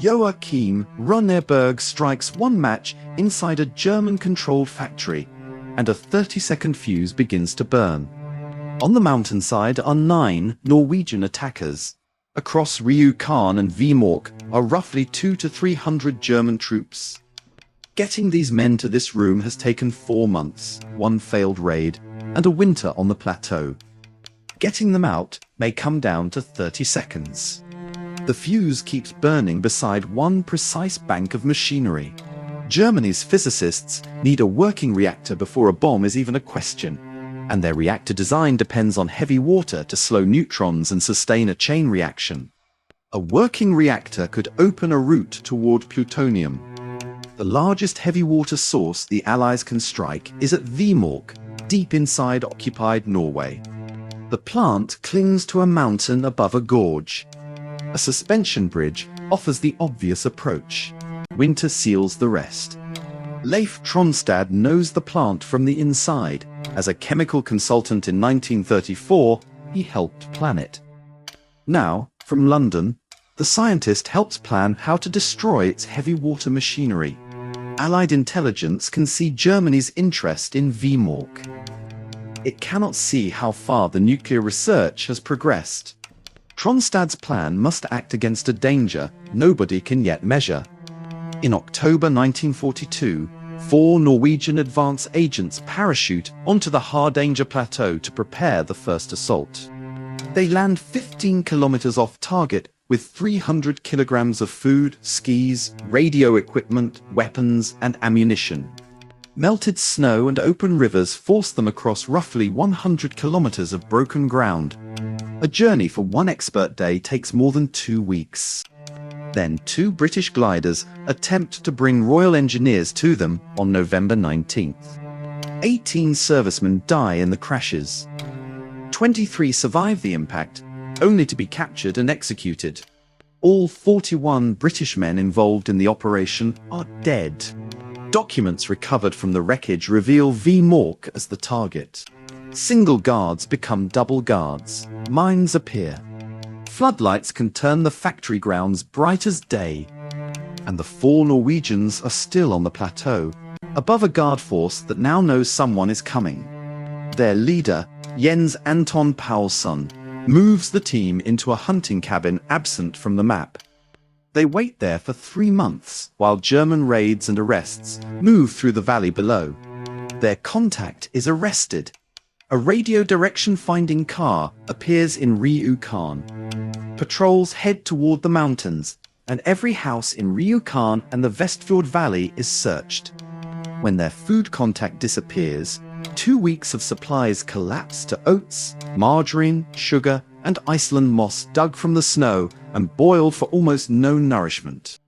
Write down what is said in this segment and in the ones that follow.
Joachim Runnerberg strikes one match inside a German-controlled factory, and a 30-second fuse begins to burn. On the mountainside are 9 Norwegian attackers. Across Rjukan and Vemork are roughly 200 to 300 German troops. Getting these men to this room has taken 4 months, 1 failed raid, and a winter on the plateau. Getting them out may come down to 30 seconds. The fuse keeps burning beside one precise bank of machinery. Germany's physicists need a working reactor before a bomb is even a question, and their reactor design depends on heavy water to slow neutrons and sustain a chain reaction. A working reactor could open a route toward plutonium. The largest heavy water source the Allies can strike is at Vemork, deep inside occupied Norway. The plant clings to a mountain above a gorge. A suspension bridge offers the obvious approach. Winter seals the rest. Leif Tronstad knows the plant from the inside. As a chemical consultant in 1934, he helped plan it. Now, from London, the scientist helps plan how to destroy its heavy water machinery. Allied intelligence can see Germany's interest in Vemork. It cannot see how far the nuclear research has progressed. Tronstad's plan must act against a danger nobody can yet measure. In October 1942, 4 Norwegian advance agents parachute onto the Hardanger Plateau to prepare the first assault. They land 15 kilometers off target with 300 kilograms of food, skis, radio equipment, weapons, and ammunition. Melted snow and open rivers force them across roughly 100 kilometers of broken ground. A journey for 1 expert day takes more than 2 weeks. Then 2 British gliders attempt to bring Royal Engineers to them on November 19th. 18 servicemen die in the crashes. 23 survive the impact, only to be captured and executed. All 41 British men involved in the operation are dead. Documents recovered from the wreckage reveal Vemork as the target. Single guards become double guards. Mines appear. Floodlights can turn the factory grounds bright as day. And the 4 Norwegians are still on the plateau, above a guard force that now knows someone is coming. Their leader, Jens Anton Paulsson, moves the team into a hunting cabin absent from the map. They wait there for 3 months while German raids and arrests move through the valley below. Their contact is arrested. A radio direction-finding car appears in Rjukan. Patrols head toward the mountains, and every house in Rjukan and the Vestfjord Valley is searched. When their food contact disappears, 2 weeks of supplies collapse to oats, margarine, sugar, and Iceland moss dug from the snow and boiled for almost no nourishment.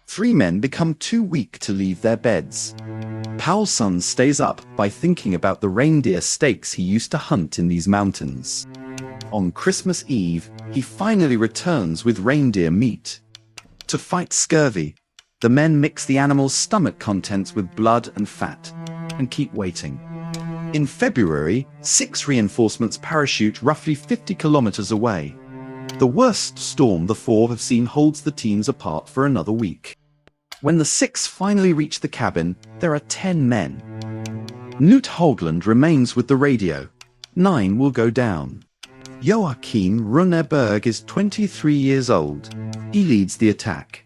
3 men become too weak to leave their beds. Paulsson stays up by thinking about the reindeer steaks he used to hunt in these mountains. On Christmas Eve, he finally returns with reindeer meat. To fight scurvy, the men mix the animal's stomach contents with blood and fat, and keep waiting. In February, 6 reinforcements parachute roughly 50 kilometers away. The worst storm the 4 have seen holds the teams apart for another week. When the 6 finally reach the cabin, there are 10 men. Knut Haugland remains with the radio. 9 will go down. Joachim Runnerberg is 23 years old. He leads the attack.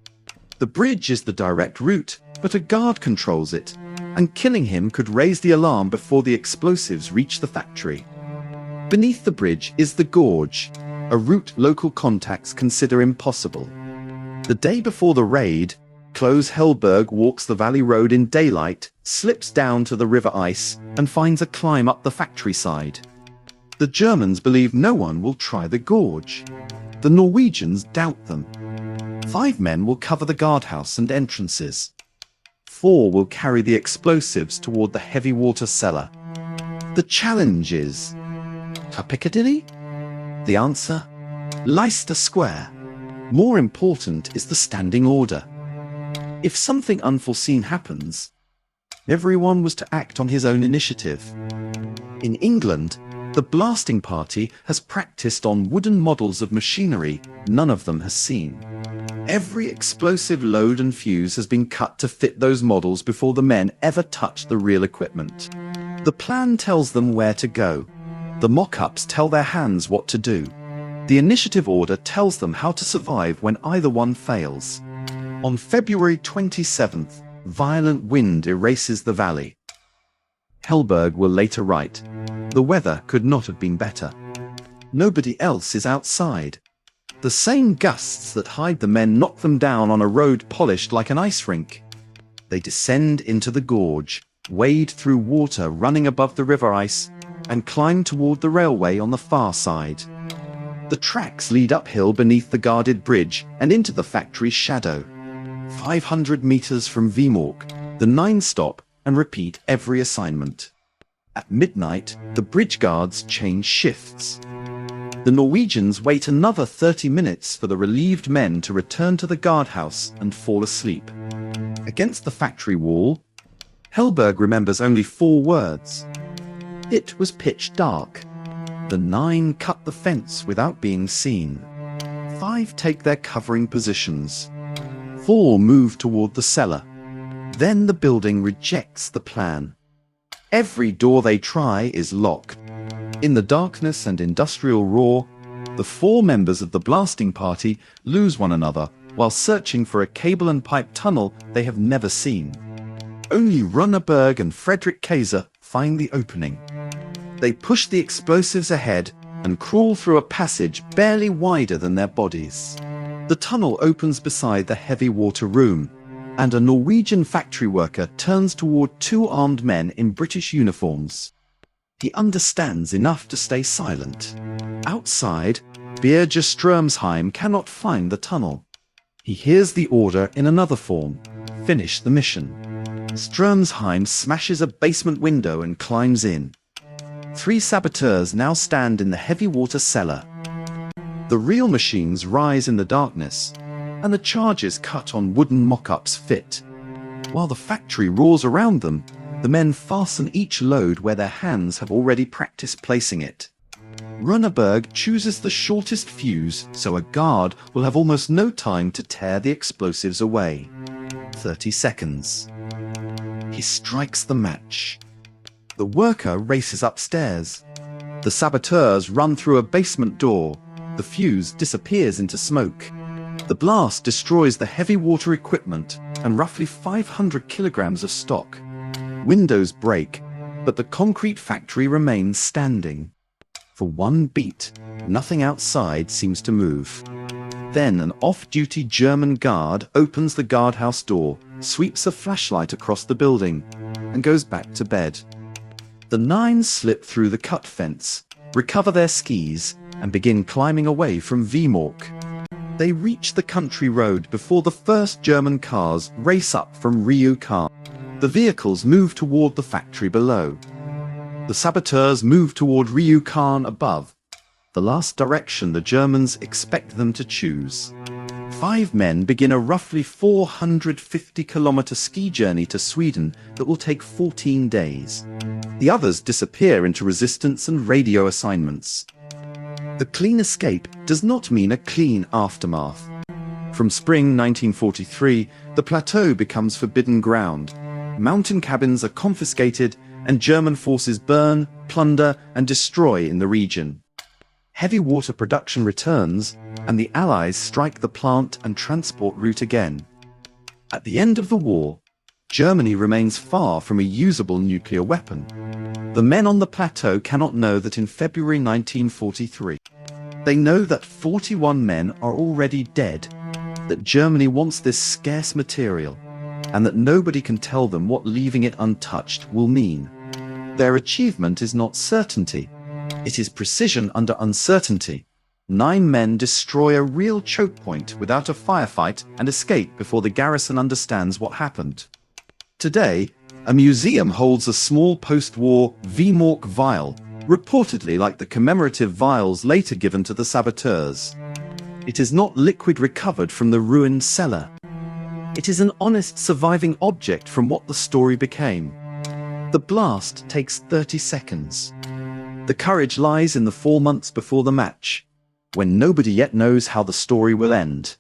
The bridge is the direct route, but a guard controls it, and killing him could raise the alarm before the explosives reach the factory. Beneath the bridge is the gorge, a route local contacts consider impossible. The day before the raid, Claus Hellberg walks the valley road in daylight, slips down to the river ice, and finds a climb up the factory side. The Germans believe no one will try the gorge. The Norwegians doubt them. 5 men will cover the guardhouse and entrances. 4 will carry the explosives toward the heavy water cellar. The challenge is... to Piccadilly? The answer? Leicester Square. More important is the standing order. If something unforeseen happens, everyone was to act on his own initiative. In England, the blasting party has practiced on wooden models of machinery none of them has seen. Every explosive load and fuse has been cut to fit those models before the men ever touch the real equipment. The plan tells them where to go. The mock-ups tell their hands what to do. The initiative order tells them how to survive when either one fails. On February 27th, violent wind erases the valley. Helberg will later write, "The weather could not have been better. Nobody else is outside. The same gusts that hide the men knock them down on a road polished like an ice rink. They descend into the gorge, wade through water running above the river ice, and climb toward the railway on the far side. The tracks lead uphill beneath the guarded bridge and into the factory's shadow. 500 meters from Vemork, the 9 stop and repeat every assignment. At midnight, the bridge guards change shifts. The Norwegians wait another 30 minutes for the relieved men to return to the guardhouse and fall asleep. Against the factory wall, Helberg remembers only 4 words. It was pitch dark. The 9 cut the fence without being seen. 5 take their covering positions. 4 move toward the cellar. Then the building rejects the plan. Every door they try is locked. In the darkness and industrial roar, the 4 members of the blasting party lose one another while searching for a cable and pipe tunnel they have never seen. Only Runneberg and Frederick Kaiser find the opening. They push the explosives ahead and crawl through a passage barely wider than their bodies. The tunnel opens beside the heavy water room, and a Norwegian factory worker turns toward 2 armed men in British uniforms. He understands enough to stay silent. Outside, Birger Strömsheim cannot find the tunnel. He hears the order in another form: finish the mission. Strömsheim smashes a basement window and climbs in. 3 saboteurs now stand in the heavy water cellar. The real machines rise in the darkness, and the charges cut on wooden mock-ups fit. While the factory roars around them, the men fasten each load where their hands have already practiced placing it. Runneberg chooses the shortest fuse so a guard will have almost no time to tear the explosives away. 30 seconds. He strikes the match. The worker races upstairs. The saboteurs run through a basement door. The fuse disappears into smoke. The blast destroys the heavy water equipment and roughly 500 kilograms of stock. Windows break, but the concrete factory remains standing. For 1 beat, nothing outside seems to move. Then an off-duty German guard opens the guardhouse door, sweeps a flashlight across the building, and goes back to bed. The 9 slip through the cut fence, recover their skis, and begin climbing away from Vemork. They reach the country road before the first German cars race up from Ryukan. The vehicles move toward the factory below. The saboteurs move toward Ryukan above, the last direction the Germans expect them to choose. 5 men begin a roughly 450-kilometer ski journey to Sweden that will take 14 days. The others disappear into resistance and radio assignments. The clean escape does not mean a clean aftermath. From spring 1943, the plateau becomes forbidden ground. Mountain cabins are confiscated, and German forces burn, plunder, and destroy in the region. Heavy water production returns, and the Allies strike the plant and transport route again. At the end of the war, Germany remains far from a usable nuclear weapon. The men on the plateau cannot know that in February 1943. They know that 41 men are already dead, that Germany wants this scarce material, and that nobody can tell them what leaving it untouched will mean. Their achievement is not certainty. It is precision under uncertainty. 9 men destroy a real choke point without a firefight and escape before the garrison understands what happened. Today, a museum holds a small post-war Vemork vial, reportedly like the commemorative vials later given to the saboteurs. It is not liquid recovered from the ruined cellar. It is an honest surviving object from what the story became. The blast takes 30 seconds. The courage lies in the 4 months before the match, when nobody yet knows how the story will end.